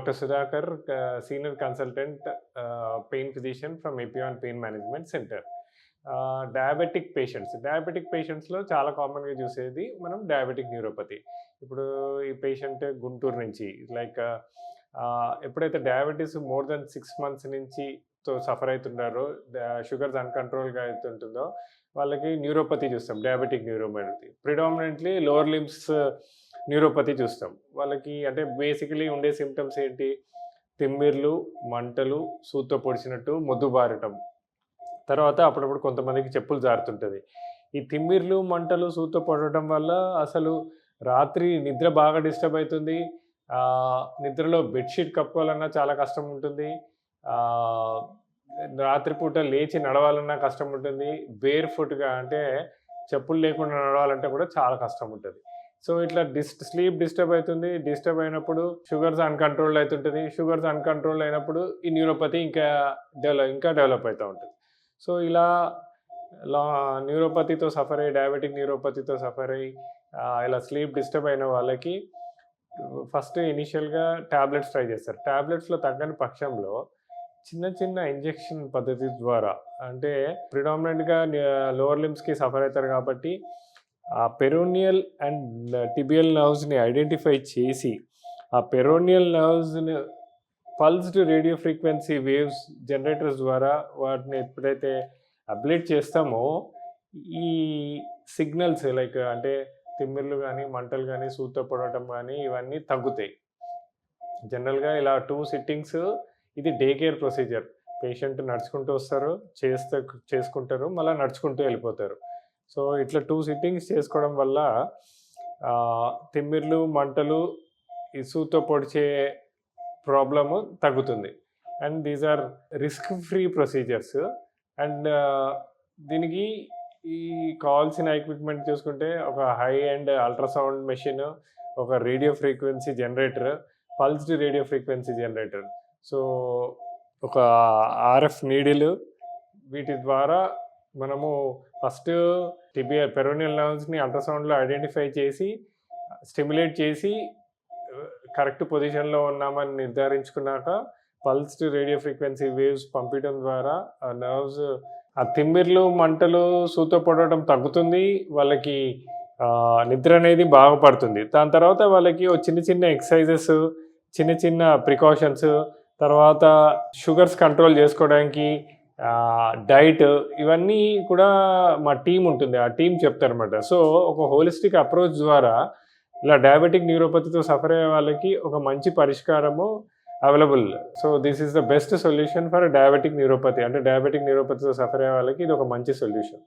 Dr. Sudhakar, Senior Consultant, Pain Physician from Epion Pain Management Center. Diabetic పేషెంట్స్లో చాలా కామన్గా చూసేది మనం డయాబెటిక్ న్యూరోపతి. ఇప్పుడు ఈ పేషెంట్ గుంటూరు నుంచి లైక్ ఎప్పుడైతే డయాబెటీస్ మోర్ దెన్ 6 months నుంచి సఫర్ అవుతున్నారో, షుగర్స్ అన్కంట్రోల్గా అవుతుంటుందో వాళ్ళకి న్యూరోపతి చూస్తాం, diabetic neuropathy. Predominantly lower limbs neuropathy చూస్తాం. వాళ్ళకి అంటే బేసికలీ ఉండే సిమ్టమ్స్ ఏంటి? తిమ్మిర్లు, మంటలు, సూత్తో పొడిచినట్టు, మొద్దుబారటం, తర్వాత అప్పుడప్పుడు కొంతమందికి చెప్పులు జారుతుంటుంది. ఈ తిమ్మిర్లు, మంటలు, సూత్తో పడటం వల్ల అసలు రాత్రి నిద్ర బాగా డిస్టర్బ్ అవుతుంది. నిద్రలో బెడ్షీట్ కప్పుకోవాలన్నా చాలా కష్టం ఉంటుంది. రాత్రిపూట లేచి నడవాలన్నా కష్టం ఉంటుంది. బేర్ ఫుట్గా అంటే చెప్పులు లేకుండా నడవాలంటే కూడా చాలా కష్టం ఉంటుంది. సో ఇట్లా స్లీప్ డిస్టర్బ్ అవుతుంది. డిస్టర్బ్ అయినప్పుడు షుగర్స్ అన్కంట్రోల్ అవుతుంటుంది. షుగర్స్ అన్కంట్రోల్ అయినప్పుడు ఈ న్యూరోపతి ఇంకా డెవలప్ అవుతూ ఉంటుంది. సో ఇలా న్యూరోపతితో సఫర్ అయ్యి, డయాబెటిక్ న్యూరోపతితో సఫర్ అయ్యి ఇలా స్లీప్ డిస్టర్బ్ అయిన వాళ్ళకి ఫస్ట్ ఇనీషియల్గా ట్యాబ్లెట్స్ ట్రై చేస్తారు. ట్యాబ్లెట్స్లో తగ్గని పక్షంలో చిన్న చిన్న ఇంజెక్షన్ పద్ధతి ద్వారా, అంటే ప్రిడామినెంట్గా లోవర్ లిమ్స్కి సఫర్ అవుతారు కాబట్టి ఆ పెరోనియల్ అండ్ టిబియల్ నర్వ్స్ని ఐడెంటిఫై చేసి ఆ పెరోనియల్ నర్వ్స్ని pulsed radio frequency waves generators ద్వారా వాటిని ఎప్పుడైతే అబ్లేట్ చేస్తామో ఈ సిగ్నల్స్ లైక్ అంటే తిమ్మిర్లు కానీ, మంటలు కానీ, సూత్తో పడటం కానీ ఇవన్నీ తగ్గుతాయి. జనరల్గా ఇలా 2 sittings ఇది డే కేర్ ప్రొసీజర్. పేషెంట్ నడుచుకుంటూ వస్తారు, చేసుకుంటారు, మళ్ళీ నడుచుకుంటూ వెళ్ళిపోతారు. సో ఇట్లా 2 sittings చేసుకోవడం వల్ల తిమ్మిర్లు, మంటలు, ఈ సూత్తో పొడిచే ప్రాబ్లము తగ్గుతుంది. And these are risk free procedures. And దీనికి ఈ కావాల్సిన ఎక్విప్మెంట్ చూసుకుంటే ఒక హై అండ్ అల్ట్రాసౌండ్ మెషిన్, ఒక radio frequency generator, pulsed radio frequency generator, so ఒక ఆర్ఎఫ్ నీడిల్, వీటి ద్వారా మనము ఫస్ట్ పెరోనియల్ నర్వ్స్ని అల్ట్రాసౌండ్లో ఐడెంటిఫై చేసి స్టిమ్యులేట్ చేసి కరెక్ట్ పొజిషన్లో ఉన్నామని నిర్ధారించుకున్నాక పల్స్డ్ రేడియో ఫ్రీక్వెన్సీ వేవ్స్ పంపించడం ద్వారా ఆ నర్వ్స్, ఆ తిమ్మిర్లు, మంటలు, సూత్తో పడటం తగ్గుతుంది. వాళ్ళకి నిద్ర అనేది బాగుపడుతుంది. దాని తర్వాత వాళ్ళకి చిన్న చిన్న ఎక్సర్సైజెస్, చిన్న చిన్న ప్రికాషన్స్, తర్వాత షుగర్స్ కంట్రోల్ చేసుకోవడానికి డైట్, ఇవన్నీ కూడా మా టీం ఉంటుంది, ఆ టీం చెప్తారన్నమాట. సో ఒక హోలిస్టిక్ అప్రోచ్ ద్వారా ఇలా డయాబెటిక్ న్యూరోపతితో సఫర్ అయ్యే వాళ్ళకి ఒక మంచి పరిష్కారము available. So this is the best solution for diabetic neuropathy. అంటే డయాబెటిక్ న్యూరోపతితో సఫర్ అయ్యే వాళ్ళకి ఇది ఒక మంచి సొల్యూషన్.